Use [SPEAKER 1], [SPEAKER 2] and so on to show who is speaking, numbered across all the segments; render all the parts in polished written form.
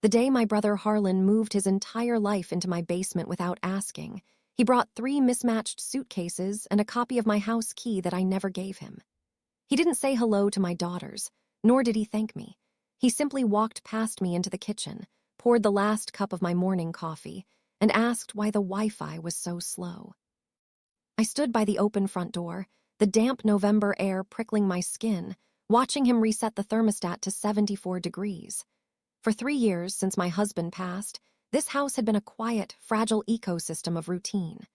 [SPEAKER 1] The day my brother Harlan moved his entire life into my basement without asking, he brought 3 mismatched suitcases and a copy of my house key that I never gave him. He didn't say hello to my daughters, nor did he thank me. He simply walked past me into the kitchen, poured the last cup of my morning coffee, and asked why the Wi-Fi was so slow. I stood by the open front door, the damp November air prickling my skin, watching him reset the thermostat to 74 degrees. For 3 years since my husband passed, this house had been a quiet, fragile ecosystem of routine.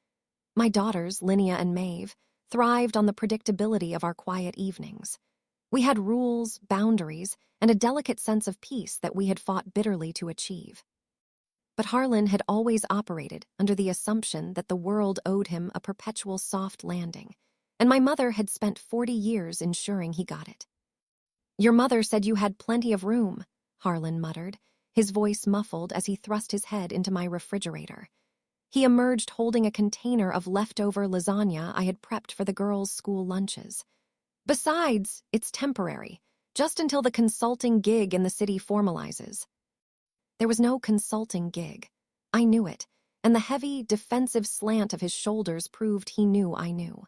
[SPEAKER 1] My daughters, Linnea and Maeve, thrived on the predictability of our quiet evenings. We had rules, boundaries, and a delicate sense of peace that we had fought bitterly to achieve. But Harlan had always operated under the assumption that the world owed him a perpetual soft landing, and my mother had spent 40 years ensuring he got it. "Your mother said you had plenty of room," Harlan muttered, his voice muffled as he thrust his head into my refrigerator. He emerged holding a container of leftover lasagna I had prepped for the girls' school lunches. "Besides, it's temporary, just until the consulting gig in the city formalizes." There was no consulting gig. I knew it, and the heavy, defensive slant of his shoulders proved he knew I knew.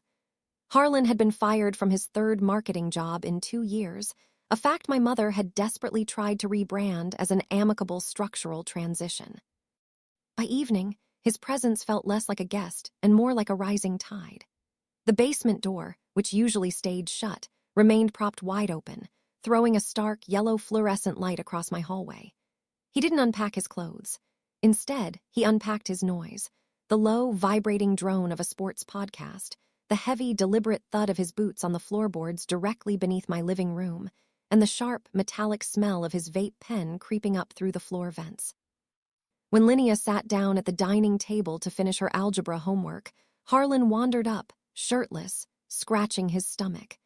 [SPEAKER 1] Harlan had been fired from his 3rd marketing job in 2 years, a fact my mother had desperately tried to rebrand as an amicable structural transition. By evening, his presence felt less like a guest and more like a rising tide. The basement door, which usually stayed shut, remained propped wide open, throwing a stark, yellow fluorescent light across my hallway. He didn't unpack his clothes. Instead, he unpacked his noise, the low, vibrating drone of a sports podcast, the heavy, deliberate thud of his boots on the floorboards directly beneath my living room, and the sharp, metallic smell of his vape pen creeping up through the floor vents. When Linnea sat down at the dining table to finish her algebra homework, Harlan wandered up, shirtless, scratching his stomach.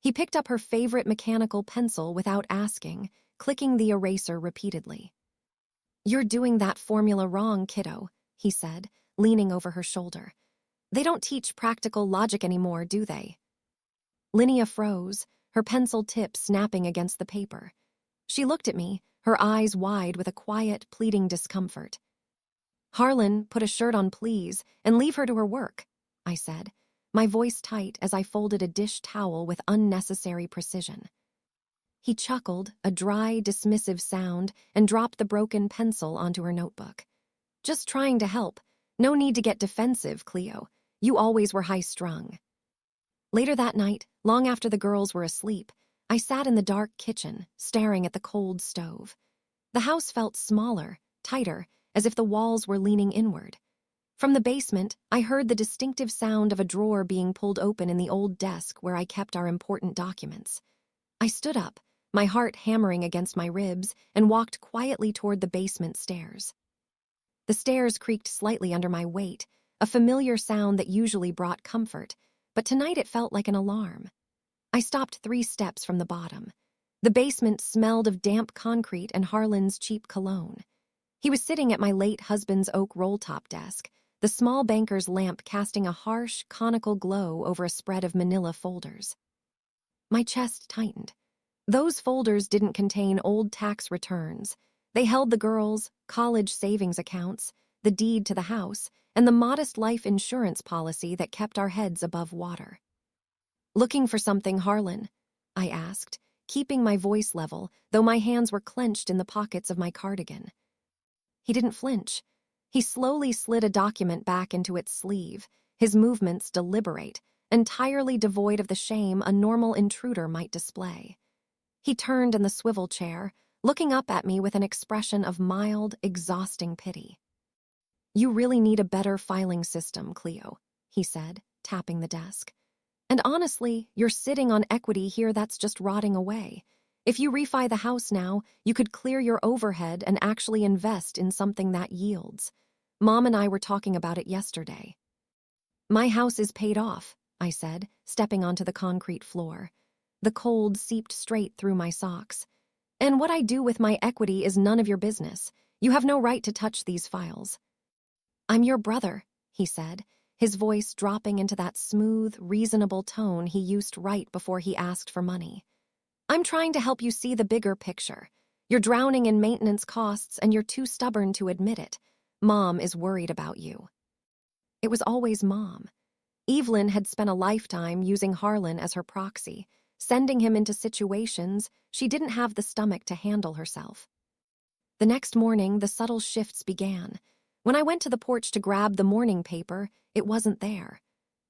[SPEAKER 1] He picked up her favorite mechanical pencil without asking, clicking the eraser repeatedly. "You're doing that formula wrong, kiddo," he said, leaning over her shoulder. "They don't teach practical logic anymore, do they?" Linnea froze, her pencil tip snapping against the paper. She looked at me, her eyes wide with a quiet, pleading discomfort. "Harlan, put a shirt on, please, and leave her to her work," I said, my voice tight as I folded a dish towel with unnecessary precision. He chuckled, a dry, dismissive sound, and dropped the broken pencil onto her notebook. "Just trying to help. No need to get defensive, Cleo. You always were high-strung." Later that night, long after the girls were asleep, I sat in the dark kitchen, staring at the cold stove. The house felt smaller, tighter, as if the walls were leaning inward. From the basement, I heard the distinctive sound of a drawer being pulled open in the old desk where I kept our important documents. I stood up, my heart hammering against my ribs, and walked quietly toward the basement stairs. The stairs creaked slightly under my weight, a familiar sound that usually brought comfort, but tonight it felt like an alarm. I stopped 3 steps from the bottom. The basement smelled of damp concrete and Harlan's cheap cologne. He was sitting at my late husband's oak roll-top desk, the small banker's lamp casting a harsh, conical glow over a spread of manila folders. My chest tightened. Those folders didn't contain old tax returns. They held the girls' college savings accounts, the deed to the house, and the modest life insurance policy that kept our heads above water. "Looking for something, Harlan?" I asked, keeping my voice level, though my hands were clenched in the pockets of my cardigan. He didn't flinch. He slowly slid a document back into its sleeve, his movements deliberate, entirely devoid of the shame a normal intruder might display. He turned in the swivel chair, looking up at me with an expression of mild, exhausting pity. "You really need a better filing system, Cleo," he said, tapping the desk. "And honestly, you're sitting on equity here that's just rotting away. If you refi the house now, you could clear your overhead and actually invest in something that yields. Mom and I were talking about it yesterday." "My house is paid off," I said, stepping onto the concrete floor. The cold seeped straight through my socks. "And what I do with my equity is none of your business. You have no right to touch these files." "I'm your brother," he said, his voice dropping into that smooth, reasonable tone he used right before he asked for money. "I'm trying to help you see the bigger picture. You're drowning in maintenance costs and you're too stubborn to admit it. Mom is worried about you." It was always Mom. Evelyn had spent a lifetime using Harlan as her proxy, sending him into situations she didn't have the stomach to handle herself. The next morning, the subtle shifts began. When I went to the porch to grab the morning paper, it wasn't there.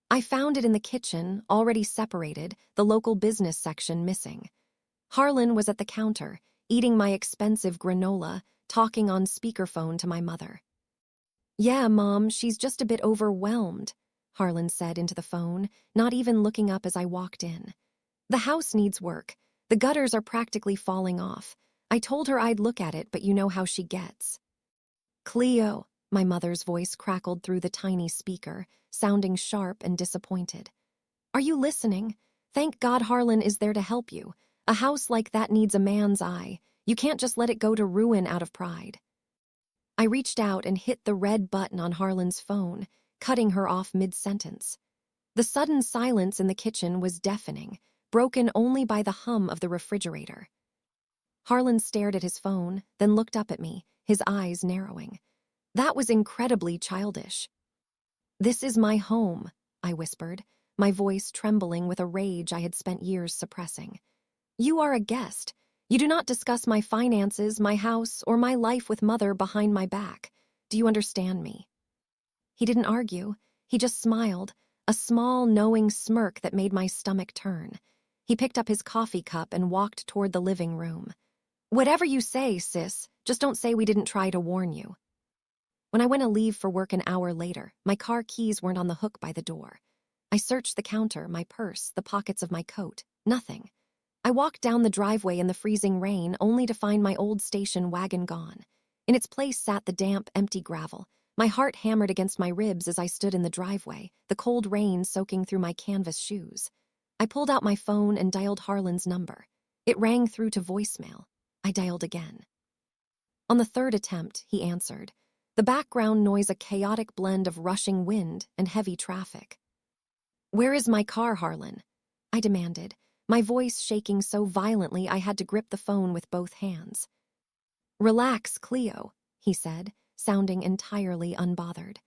[SPEAKER 1] I found it in the kitchen, already separated, the local business section missing. Harlan was at the counter, eating my expensive granola, talking on speakerphone to my mother. "Yeah, Mom, she's just a bit overwhelmed," Harlan said into the phone, not even looking up as I walked in. "The house needs work. The gutters are practically falling off. I told her I'd look at it, but you know how she gets." "Cleo," my mother's voice crackled through the tiny speaker, sounding sharp and disappointed. "Are you listening? Thank God Harlan is there to help you. A house like that needs a man's eye. You can't just let it go to ruin out of pride." I reached out and hit the red button on Harlan's phone, cutting her off mid-sentence. The sudden silence in the kitchen was deafening, broken only by the hum of the refrigerator. Harlan stared at his phone, then looked up at me, his eyes narrowing. That was incredibly childish. "This is my home," I whispered, my voice trembling with a rage I had spent years suppressing. "You are a guest. You do not discuss my finances, my house, or my life with Mother behind my back. Do you understand me?" He didn't argue. He just smiled, a small, knowing smirk that made my stomach turn. He picked up his coffee cup and walked toward the living room. "Whatever you say, sis, just don't say we didn't try to warn you." When I went to leave for work an hour later, my car keys weren't on the hook by the door. I searched the counter, my purse, the pockets of my coat. Nothing. I walked down the driveway in the freezing rain only to find my old station wagon gone. In its place sat the damp, empty gravel. My heart hammered against my ribs as I stood in the driveway, the cold rain soaking through my canvas shoes. I pulled out my phone and dialed Harlan's number. It rang through to voicemail. I dialed again. On the third attempt, he answered. The background noise a chaotic blend of rushing wind and heavy traffic. "Where is my car, Harlan?" I demanded, my voice shaking so violently I had to grip the phone with both hands. "Relax, Cleo," he said, sounding entirely unbothered.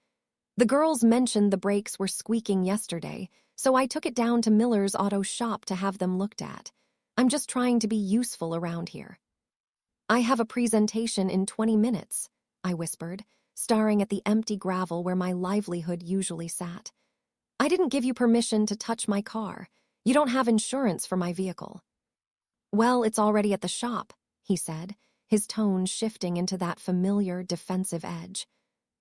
[SPEAKER 1] "The girls mentioned the brakes were squeaking yesterday, so I took it down to Miller's auto shop to have them looked at. I'm just trying to be useful around here." "I have a presentation in 20 minutes, I whispered, staring at the empty gravel where my livelihood usually sat. "I didn't give you permission to touch my car. You don't have insurance for my vehicle." "Well, it's already at the shop," he said, his tone shifting into that familiar, defensive edge.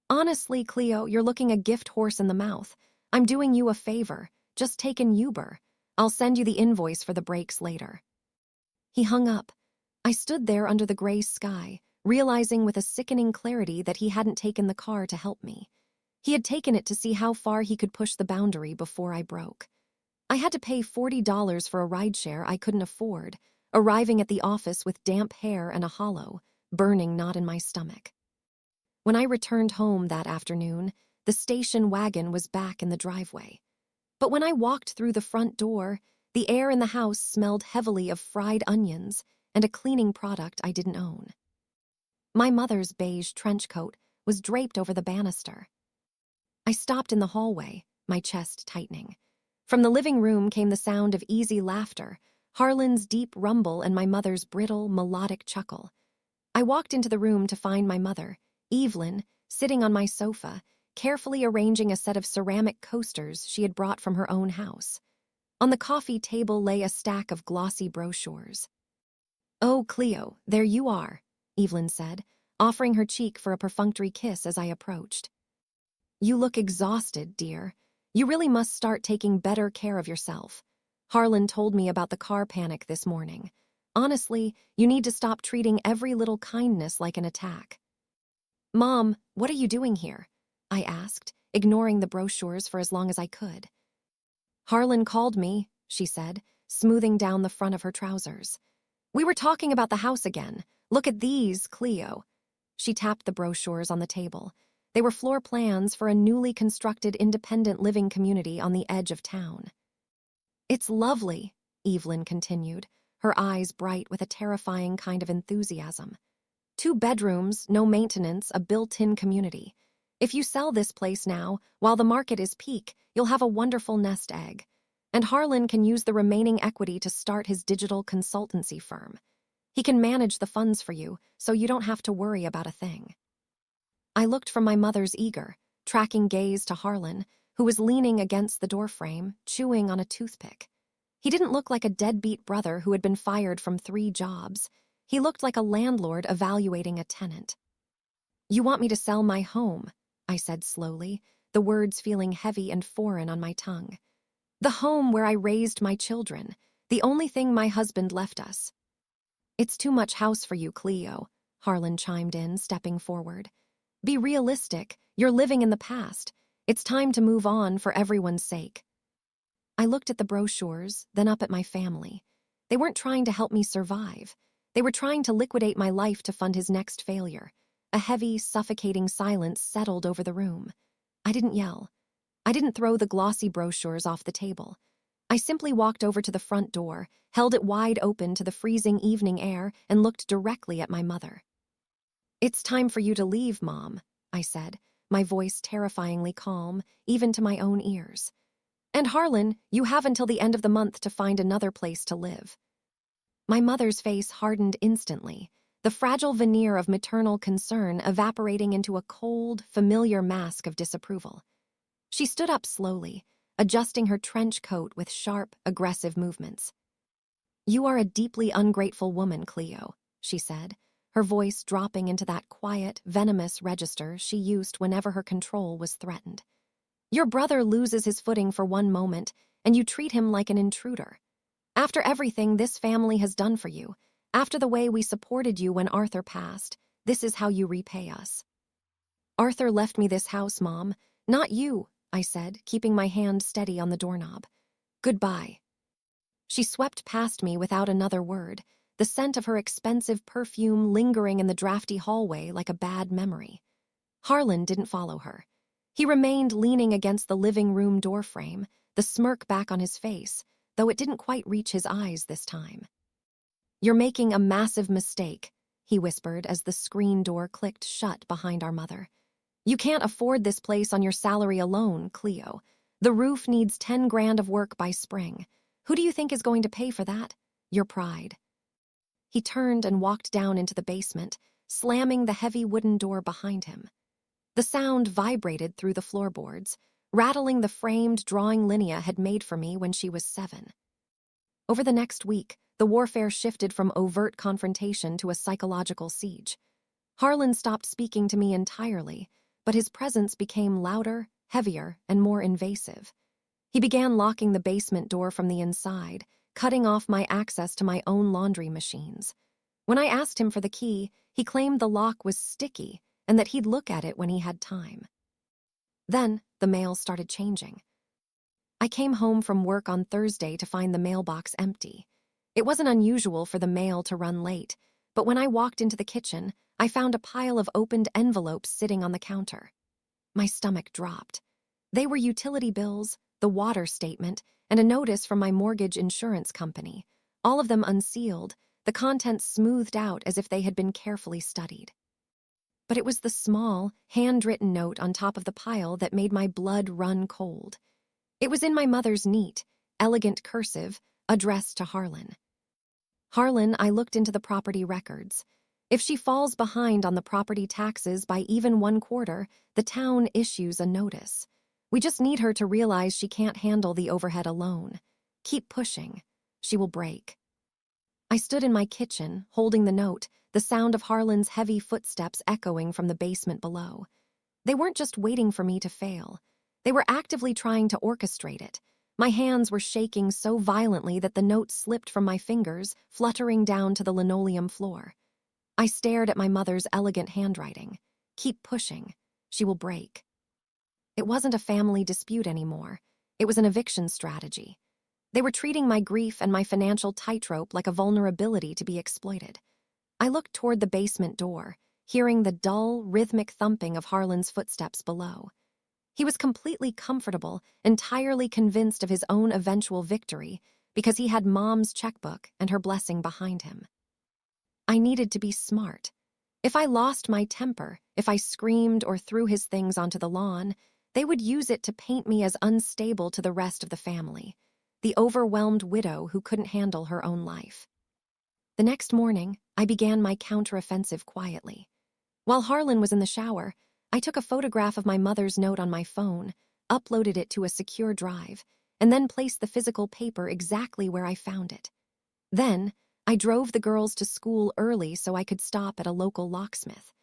[SPEAKER 1] "Honestly, Cleo, you're looking a gift horse in the mouth. I'm doing you a favor. Just take an Uber. I'll send you the invoice for the brakes later." He hung up. I stood there under the gray sky, realizing with a sickening clarity that he hadn't taken the car to help me. He had taken it to see how far he could push the boundary before I broke. I had to pay $40 for a rideshare I couldn't afford, arriving at the office with damp hair and a hollow, burning knot in my stomach. When I returned home that afternoon, the station wagon was back in the driveway. But when I walked through the front door, the air in the house smelled heavily of fried onions and a cleaning product I didn't own. My mother's beige trench coat was draped over the banister. I stopped in the hallway, my chest tightening. From the living room came the sound of easy laughter, Harlan's deep rumble and my mother's brittle, melodic chuckle. I walked into the room to find my mother, Evelyn, sitting on my sofa, carefully arranging a set of ceramic coasters she had brought from her own house. On the coffee table lay a stack of glossy brochures. "Oh, Cleo, there you are," Evelyn said, offering her cheek for a perfunctory kiss as I approached. "You look exhausted, dear. You really must start taking better care of yourself. Harlan told me about the car panic this morning. Honestly, you need to stop treating every little kindness like an attack." "Mom, what are you doing here?" I asked, ignoring the brochures for as long as I could. "Harlan called me," she said, smoothing down the front of her trousers. "We were talking about the house again. Look at these, Cleo." She tapped the brochures on the table. They were floor plans for a newly constructed independent living community on the edge of town. "It's lovely," Evelyn continued, her eyes bright with a terrifying kind of enthusiasm. 2 bedrooms, no maintenance, a built-in community. If you sell this place now, while the market is peak, you'll have a wonderful nest egg. And Harlan can use the remaining equity to start his digital consultancy firm. He can manage the funds for you, so you don't have to worry about a thing. I looked from my mother's eager, tracking gaze to Harlan, who was leaning against the doorframe, chewing on a toothpick. He didn't look like a deadbeat brother who had been fired from 3 jobs. He looked like a landlord evaluating a tenant. "You want me to sell my home," I said slowly, the words feeling heavy and foreign on my tongue. "The home where I raised my children, the only thing my husband left us." "It's too much house for you, Cleo," Harlan chimed in, stepping forward. "Be realistic, you're living in the past. It's time to move on for everyone's sake." I looked at the brochures, then up at my family. They weren't trying to help me survive. They were trying to liquidate my life to fund his next failure. A heavy, suffocating silence settled over the room. I didn't yell. I didn't throw the glossy brochures off the table. I simply walked over to the front door, held it wide open to the freezing evening air, and looked directly at my mother. "It's time for you to leave, Mom," I said, my voice terrifyingly calm, even to my own ears. "And Harlan, you have until the end of the month to find another place to live." My mother's face hardened instantly, the fragile veneer of maternal concern evaporating into a cold, familiar mask of disapproval. She stood up slowly, adjusting her trench coat with sharp, aggressive movements. "You are a deeply ungrateful woman, Cleo," she said, her voice dropping into that quiet, venomous register she used whenever her control was threatened. "Your brother loses his footing for one moment, and you treat him like an intruder. After everything this family has done for you, after the way we supported you when Arthur passed, this is how you repay us." "Arthur left me this house, Mom, not you," I said, keeping my hand steady on the doorknob. "Goodbye." She swept past me without another word, the scent of her expensive perfume lingering in the drafty hallway like a bad memory. Harlan didn't follow her. He remained leaning against the living room doorframe, the smirk back on his face, though it didn't quite reach his eyes this time. "You're making a massive mistake," he whispered as the screen door clicked shut behind our mother. "You can't afford this place on your salary alone, Cleo. The roof needs 10 grand of work by spring. Who do you think is going to pay for that? Your pride." He turned and walked down into the basement, slamming the heavy wooden door behind him. The sound vibrated through the floorboards, rattling the framed drawing Linnea had made for me when she was 7. Over the next week, the warfare shifted from overt confrontation to a psychological siege. Harlan stopped speaking to me entirely, but his presence became louder, heavier, and more invasive. He began locking the basement door from the inside, cutting off my access to my own laundry machines. When I asked him for the key, he claimed the lock was sticky and that he'd look at it when he had time. Then, the mail started changing. I came home from work on Thursday to find the mailbox empty. It wasn't unusual for the mail to run late, but when I walked into the kitchen, I found a pile of opened envelopes sitting on the counter. My stomach dropped. They were utility bills, the water statement, and a notice from my mortgage insurance company, all of them unsealed, the contents smoothed out as if they had been carefully studied. But it was the small, handwritten note on top of the pile that made my blood run cold. It was in my mother's neat, elegant cursive, addressed to Harlan. "Harlan, I looked into the property records. If she falls behind on the property taxes by even 1/4, the town issues a notice. We just need her to realize she can't handle the overhead alone. Keep pushing. She will break." I stood in my kitchen, holding the note, the sound of Harlan's heavy footsteps echoing from the basement below. They weren't just waiting for me to fail. They were actively trying to orchestrate it. My hands were shaking so violently that the note slipped from my fingers, fluttering down to the linoleum floor. I stared at my mother's elegant handwriting. Keep pushing. She will break. It wasn't a family dispute anymore. It was an eviction strategy. They were treating my grief and my financial tightrope like a vulnerability to be exploited. I looked toward the basement door, hearing the dull, rhythmic thumping of Harlan's footsteps below. He was completely comfortable, entirely convinced of his own eventual victory, because he had Mom's checkbook and her blessing behind him. I needed to be smart. If I lost my temper, if I screamed or threw his things onto the lawn, they would use it to paint me as unstable to the rest of the family, the overwhelmed widow who couldn't handle her own life. The next morning, I began my counteroffensive quietly. While Harlan was in the shower, I took a photograph of my mother's note on my phone, uploaded it to a secure drive, and then placed the physical paper exactly where I found it. Then, I drove the girls to school early so I could stop at a local locksmith.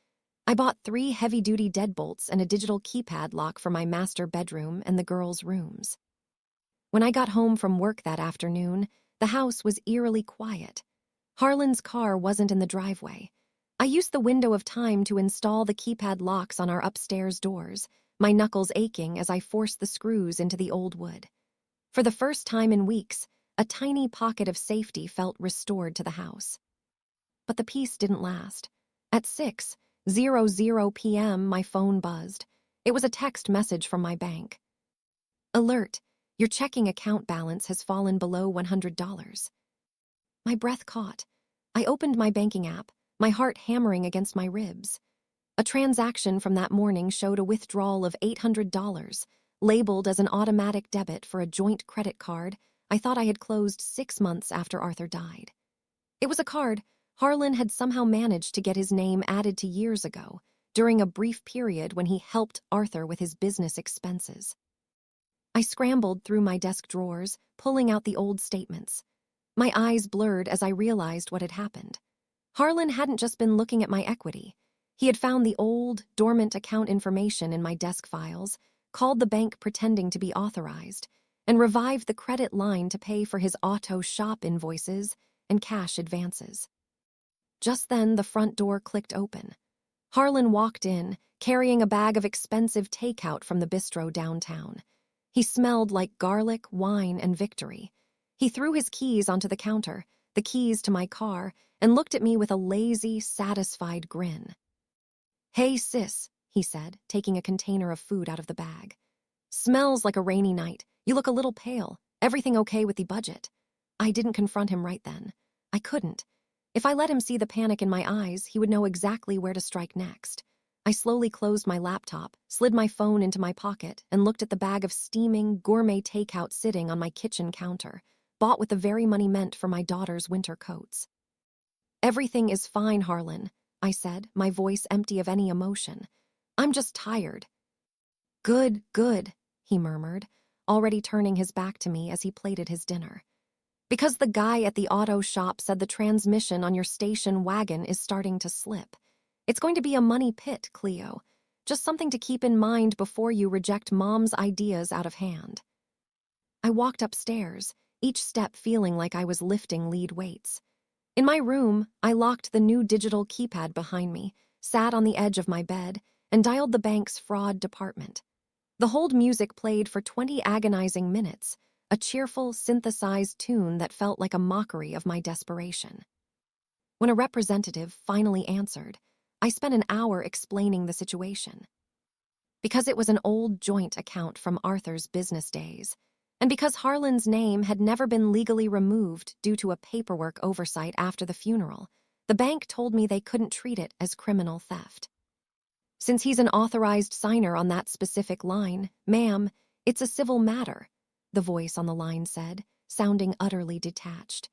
[SPEAKER 1] I bought 3 heavy-duty deadbolts and a digital keypad lock for my master bedroom and the girls' rooms. When I got home from work that afternoon, the house was eerily quiet. Harlan's car wasn't in the driveway. I used the window of time to install the keypad locks on our upstairs doors, my knuckles aching as I forced the screws into the old wood. For the first time in weeks, a tiny pocket of safety felt restored to the house. But the peace didn't last. At 6:00 p.m., my phone buzzed. It was a text message from my bank. Alert, your checking account balance has fallen below $100. My breath caught. I opened my banking app, my heart hammering against my ribs. A transaction from that morning showed a withdrawal of $800, labeled as an automatic debit for a joint credit card I thought I had closed 6 months after Arthur died. It was a card Harlan had somehow managed to get his name added to years ago, during a brief period when he helped Arthur with his business expenses. I scrambled through my desk drawers, pulling out the old statements. My eyes blurred as I realized what had happened. Harlan hadn't just been looking at my equity. He had found the old, dormant account information in my desk files, called the bank pretending to be authorized, and revived the credit line to pay for his auto shop invoices and cash advances. Just then, the front door clicked open. Harlan walked in, carrying a bag of expensive takeout from the bistro downtown. He smelled like garlic, wine, and victory. He threw his keys onto the counter, the keys to my car, and looked at me with a lazy, satisfied grin. "Hey, sis," he said, taking a container of food out of the bag. "Smells like a rainy night. You look a little pale. Everything okay with the budget?" I didn't confront him right then. I couldn't. If I let him see the panic in my eyes, he would know exactly where to strike next. I slowly closed my laptop, slid my phone into my pocket, and looked at the bag of steaming, gourmet takeout sitting on my kitchen counter, bought with the very money meant for my daughter's winter coats. "Everything is fine, Harlan," I said, my voice empty of any emotion. "I'm just tired." "Good, good," he murmured, already turning his back to me as he plated his dinner. "Because the guy at the auto shop said the transmission on your station wagon is starting to slip. It's going to be a money pit, Cleo. Just something to keep in mind before you reject Mom's ideas out of hand." I walked upstairs, each step feeling like I was lifting lead weights. In my room, I locked the new digital keypad behind me, sat on the edge of my bed, and dialed the bank's fraud department. The hold music played for 20 agonizing minutes, a cheerful, synthesized tune that felt like a mockery of my desperation. When a representative finally answered, I spent an hour explaining the situation. Because it was an old joint account from Arthur's business days, and because Harlan's name had never been legally removed due to a paperwork oversight after the funeral, the bank told me they couldn't treat it as criminal theft. "Since he's an authorized signer on that specific line, ma'am, it's a civil matter," the voice on the line said, sounding utterly detached.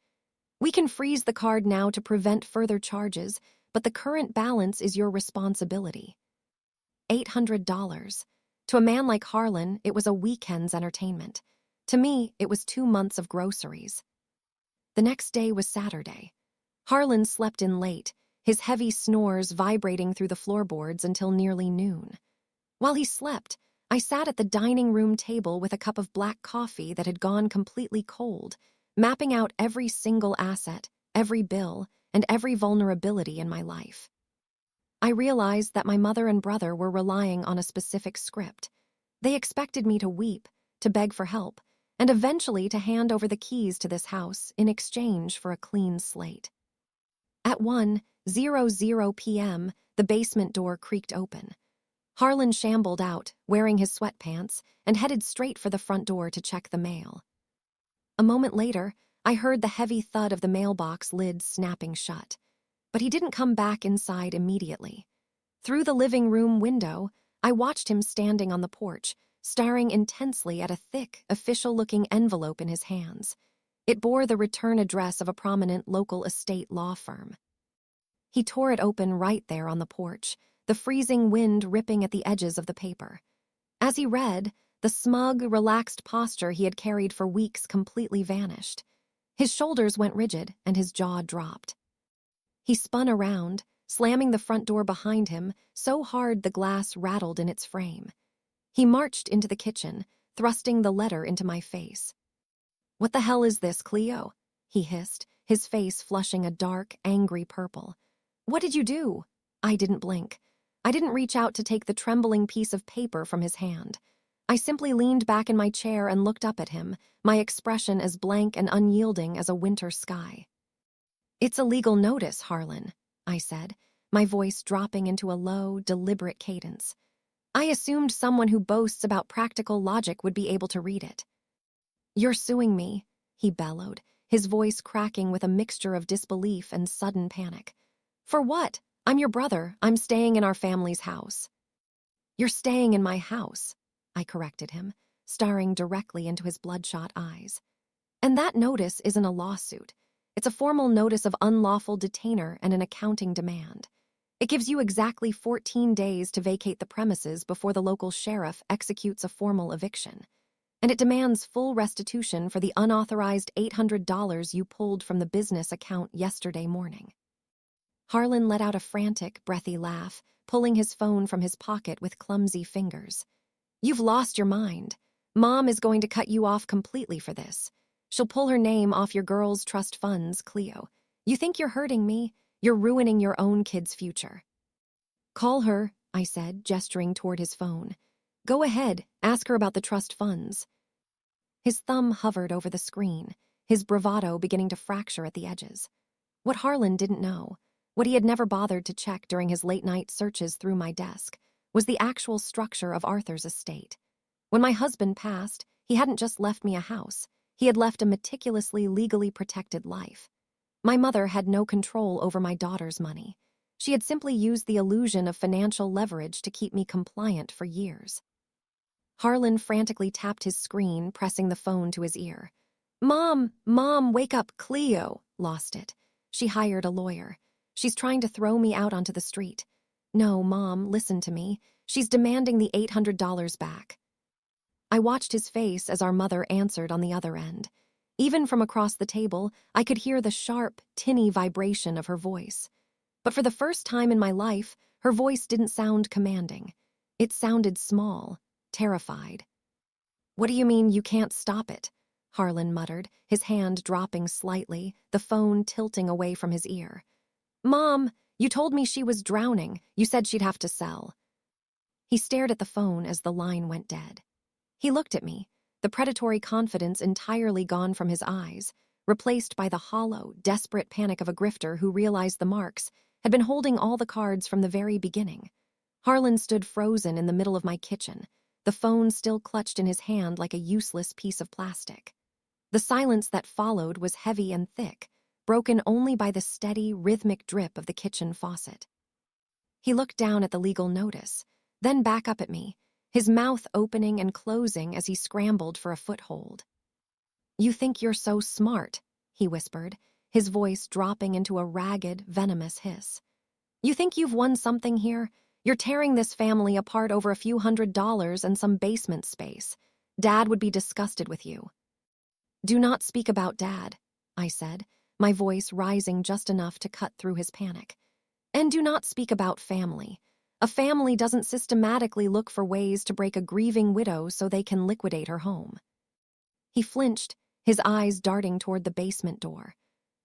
[SPEAKER 1] "We can freeze the card now to prevent further charges, but the current balance is your responsibility." $800. To a man like Harlan, it was a weekend's entertainment. To me, it was 2 months of groceries. The next day was Saturday. Harlan slept in late, his heavy snores vibrating through the floorboards until nearly noon. While he slept, I sat at the dining room table with a cup of black coffee that had gone completely cold, mapping out every single asset, every bill, and every vulnerability in my life. I realized that my mother and brother were relying on a specific script. They expected me to weep, to beg for help, and eventually to hand over the keys to this house in exchange for a clean slate. At 1:00 p.m., the basement door creaked open. Harlan shambled out, wearing his sweatpants, and headed straight for the front door to check the mail. A moment later, I heard the heavy thud of the mailbox lid snapping shut. But he didn't come back inside immediately. Through the living room window, I watched him standing on the porch, staring intensely at a thick, official-looking envelope in his hands. It bore the return address of a prominent local estate law firm. He tore it open right there on the porch, the freezing wind ripping at the edges of the paper. As he read, the smug, relaxed posture he had carried for weeks completely vanished. His shoulders went rigid and his jaw dropped. He spun around, slamming the front door behind him so hard the glass rattled in its frame. He marched into the kitchen, thrusting the letter into my face. "What the hell is this, Cleo?" he hissed, his face flushing a dark, angry purple. "What did you do?" I didn't blink. I didn't reach out to take the trembling piece of paper from his hand. I simply leaned back in my chair and looked up at him, my expression as blank and unyielding as a winter sky. "It's a legal notice, Harlan," I said, my voice dropping into a low, deliberate cadence. I assumed someone who boasts about practical logic would be able to read it. "You're suing me," he bellowed, his voice cracking with a mixture of disbelief and sudden panic. "For what? I'm your brother. I'm staying in our family's house." "You're staying in my house," I corrected him, staring directly into his bloodshot eyes. "And that notice isn't a lawsuit. It's a formal notice of unlawful detainer and an accounting demand. It gives you exactly 14 days to vacate the premises before the local sheriff executes a formal eviction. And it demands full restitution for the unauthorized $800 you pulled from the business account yesterday morning." Harlan let out a frantic, breathy laugh, pulling his phone from his pocket with clumsy fingers. "You've lost your mind. Mom is going to cut you off completely for this. She'll pull her name off your girls' trust funds, Cleo. You think you're hurting me? You're ruining your own kid's future." "Call her," I said, gesturing toward his phone. "Go ahead, ask her about the trust funds." His thumb hovered over the screen, his bravado beginning to fracture at the edges. What Harlan didn't know, what he had never bothered to check during his late-night searches through my desk, was the actual structure of Arthur's estate. When my husband passed, he hadn't just left me a house. He had left a meticulously legally protected life. My mother had no control over my daughter's money. She had simply used the illusion of financial leverage to keep me compliant for years. Harlan frantically tapped his screen, pressing the phone to his ear. Mom, wake up, Cleo!" Lost it. She hired a lawyer. "She's trying to throw me out onto the street." "No, Mom, listen to me. She's demanding the $800 back." I watched his face as our mother answered on the other end. Even from across the table, I could hear the sharp, tinny vibration of her voice. But for the first time in my life, her voice didn't sound commanding. It sounded small, terrified. "What do you mean you can't stop it?" Harlan muttered, his hand dropping slightly, the phone tilting away from his ear. "Mom, you told me she was drowning. You said she'd have to sell." He stared at the phone as the line went dead. He looked at me, the predatory confidence entirely gone from his eyes, replaced by the hollow, desperate panic of a grifter who realized the marks, had been holding all the cards from the very beginning. Harlan stood frozen in the middle of my kitchen, the phone still clutched in his hand like a useless piece of plastic. The silence that followed was heavy and thick, broken only by the steady, rhythmic drip of the kitchen faucet. He looked down at the legal notice, then back up at me, his mouth opening and closing as he scrambled for a foothold. "You think you're so smart," he whispered, his voice dropping into a ragged, venomous hiss. "You think you've won something here? You're tearing this family apart over a few $100s and some basement space. Dad would be disgusted with you." "Do not speak about Dad," I said, my voice rising just enough to cut through his panic. "And do not speak about family. A family doesn't systematically look for ways to break a grieving widow so they can liquidate her home." He flinched, his eyes darting toward the basement door.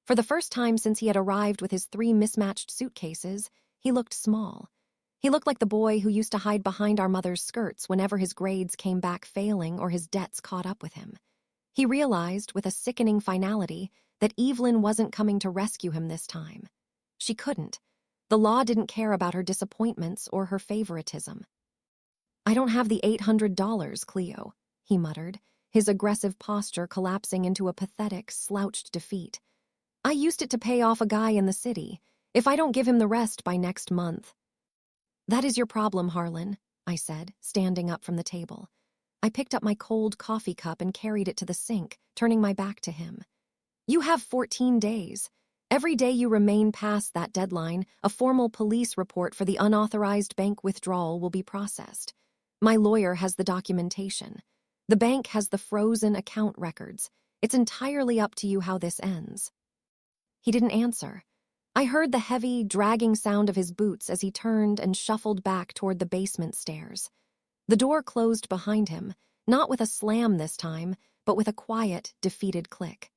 [SPEAKER 1] For the first time since he had arrived with his 3 mismatched suitcases, he looked small. He looked like the boy who used to hide behind our mother's skirts whenever his grades came back failing or his debts caught up with him. He realized, with a sickening finality, that Evelyn wasn't coming to rescue him this time. She couldn't. The law didn't care about her disappointments or her favoritism. "I don't have the $800, Cleo," he muttered, his aggressive posture collapsing into a pathetic, slouched defeat. "I used it to pay off a guy in the city. If I don't give him the rest by next month." "That is your problem, Harlan," I said, standing up from the table. I picked up my cold coffee cup and carried it to the sink, turning my back to him. "You have 14 days. Every day you remain past that deadline, a formal police report for the unauthorized bank withdrawal will be processed. My lawyer has the documentation. The bank has the frozen account records. It's entirely up to you how this ends." He didn't answer. I heard the heavy, dragging sound of his boots as he turned and shuffled back toward the basement stairs. The door closed behind him, not with a slam this time, but with a quiet, defeated click.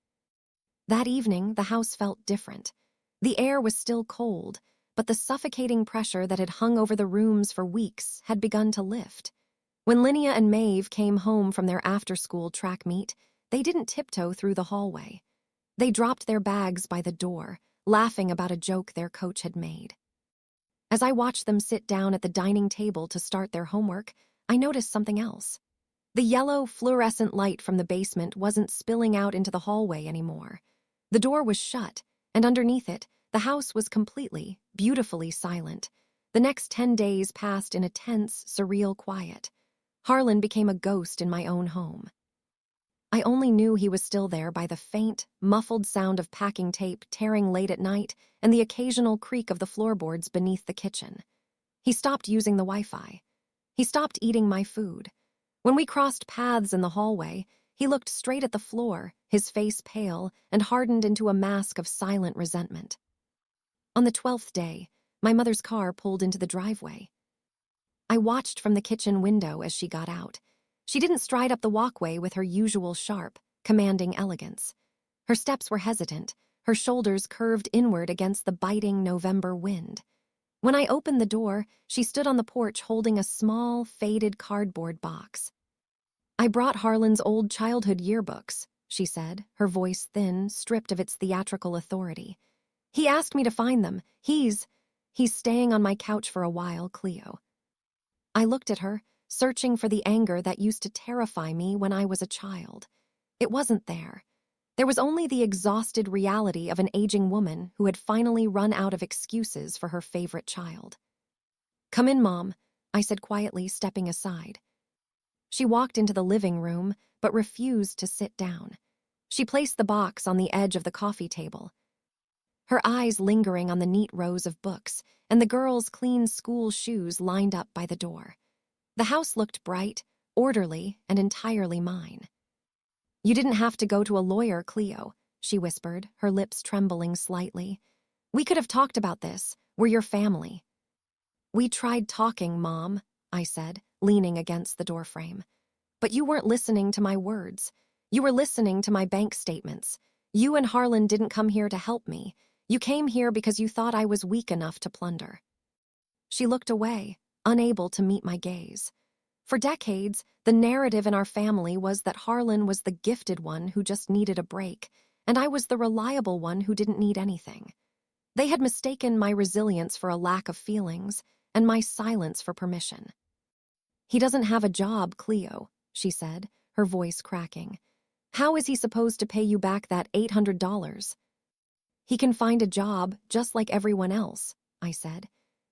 [SPEAKER 1] That evening, the house felt different. The air was still cold, but the suffocating pressure that had hung over the rooms for weeks had begun to lift. When Linnea and Maeve came home from their after-school track meet, they didn't tiptoe through the hallway. They dropped their bags by the door, laughing about a joke their coach had made. As I watched them sit down at the dining table to start their homework, I noticed something else. The yellow, fluorescent light from the basement wasn't spilling out into the hallway anymore. The door was shut, and underneath it, the house was completely, beautifully silent. The next 10 days passed in a tense, surreal quiet. Harlan became a ghost in my own home. I only knew he was still there by the faint, muffled sound of packing tape tearing late at night and the occasional creak of the floorboards beneath the kitchen. He stopped using the Wi-Fi. He stopped eating my food. When we crossed paths in the hallway, he looked straight at the floor, his face pale and hardened into a mask of silent resentment. On the 12th day, my mother's car pulled into the driveway. I watched from the kitchen window as she got out. She didn't stride up the walkway with her usual sharp, commanding elegance. Her steps were hesitant, her shoulders curved inward against the biting November wind. When I opened the door, she stood on the porch holding a small, faded cardboard box. "I brought Harlan's old childhood yearbooks," she said, her voice thin, stripped of its theatrical authority. "He asked me to find them. He's staying on my couch for a while, Cleo." I looked at her, searching for the anger that used to terrify me when I was a child. It wasn't there. There was only the exhausted reality of an aging woman who had finally run out of excuses for her favorite child. "Come in, Mom," I said quietly, stepping aside. She walked into the living room, but refused to sit down. She placed the box on the edge of the coffee table, her eyes lingering on the neat rows of books and the girls' clean school shoes lined up by the door. The house looked bright, orderly, and entirely mine. "You didn't have to go to a lawyer, Cleo," she whispered, her lips trembling slightly. "We could have talked about this. We're your family." "We tried talking, Mom," I said, leaning against the doorframe. "But you weren't listening to my words. You were listening to my bank statements. You and Harlan didn't come here to help me. You came here because you thought I was weak enough to plunder." She looked away, unable to meet my gaze. For decades, the narrative in our family was that Harlan was the gifted one who just needed a break, and I was the reliable one who didn't need anything. They had mistaken my resilience for a lack of feelings, and my silence for permission. "He doesn't have a job, Cleo," she said, her voice cracking. "How is he supposed to pay you back that $800? "He can find a job, just like everyone else," I said.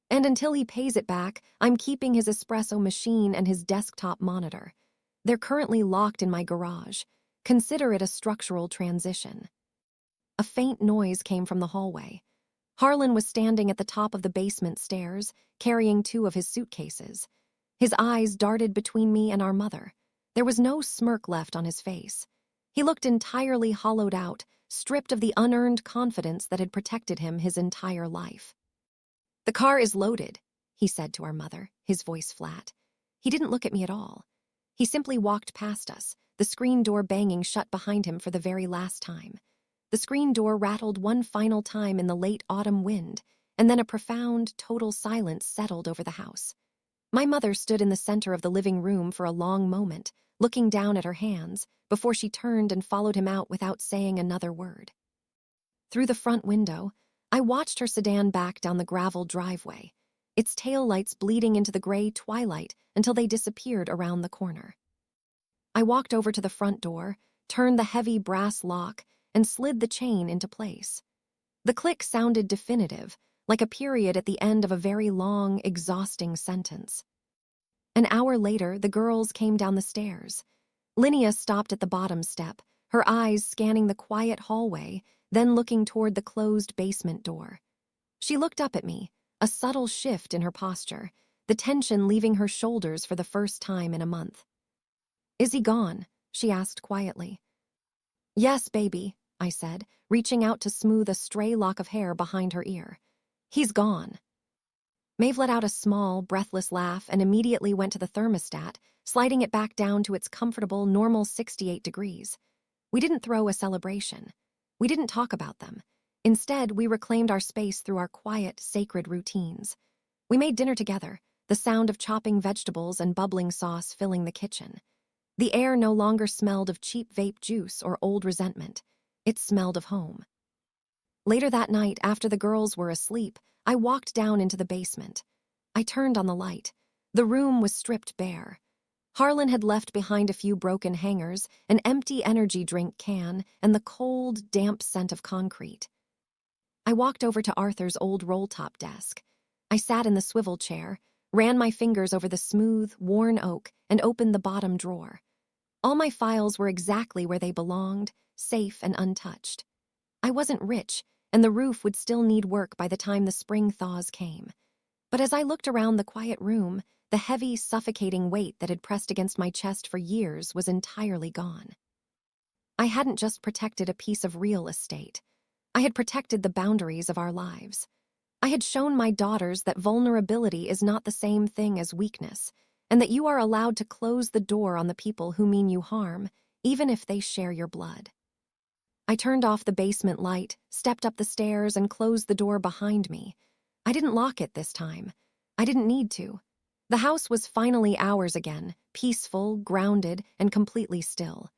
[SPEAKER 1] "And until he pays it back, I'm keeping his espresso machine and his desktop monitor. They're currently locked in my garage. Consider it a structural transition." A faint noise came from the hallway. Harlan was standing at the top of the basement stairs, carrying 2 of his suitcases. His eyes darted between me and our mother. There was no smirk left on his face. He looked entirely hollowed out, stripped of the unearned confidence that had protected him his entire life. "The car is loaded," he said to our mother, his voice flat. He didn't look at me at all. He simply walked past us, the screen door banging shut behind him for the very last time. The screen door rattled one final time in the late autumn wind, and then a profound, total silence settled over the house. My mother stood in the center of the living room for a long moment, looking down at her hands, before she turned and followed him out without saying another word. Through the front window, I watched her sedan back down the gravel driveway, its taillights bleeding into the gray twilight until they disappeared around the corner. I walked over to the front door, turned the heavy brass lock, and slid the chain into place. The click sounded definitive, like a period at the end of a very long, exhausting sentence. An hour later, the girls came down the stairs. Linnea stopped at the bottom step, her eyes scanning the quiet hallway, then looking toward the closed basement door. She looked up at me, a subtle shift in her posture, the tension leaving her shoulders for the first time in a month. "Is he gone?" she asked quietly. "Yes, baby," I said, reaching out to smooth a stray lock of hair behind her ear. "He's gone." Maeve let out a small, breathless laugh and immediately went to the thermostat, sliding it back down to its comfortable, normal 68 degrees. We didn't throw a celebration. We didn't talk about them. Instead, we reclaimed our space through our quiet, sacred routines. We made dinner together, the sound of chopping vegetables and bubbling sauce filling the kitchen. The air no longer smelled of cheap vape juice or old resentment. It smelled of home. Later that night, after the girls were asleep, I walked down into the basement. I turned on the light. The room was stripped bare. Harlan had left behind a few broken hangers, an empty energy drink can, and the cold, damp scent of concrete. I walked over to Arthur's old roll-top desk. I sat in the swivel chair, ran my fingers over the smooth, worn oak, and opened the bottom drawer. All my files were exactly where they belonged, safe and untouched. I wasn't rich, and the roof would still need work by the time the spring thaws came. But as I looked around the quiet room, the heavy, suffocating weight that had pressed against my chest for years was entirely gone. I hadn't just protected a piece of real estate. I had protected the boundaries of our lives. I had shown my daughters that vulnerability is not the same thing as weakness, and that you are allowed to close the door on the people who mean you harm, even if they share your blood. I turned off the basement light, stepped up the stairs, and closed the door behind me. I didn't lock it this time. I didn't need to. The house was finally ours again, peaceful, grounded, and completely still.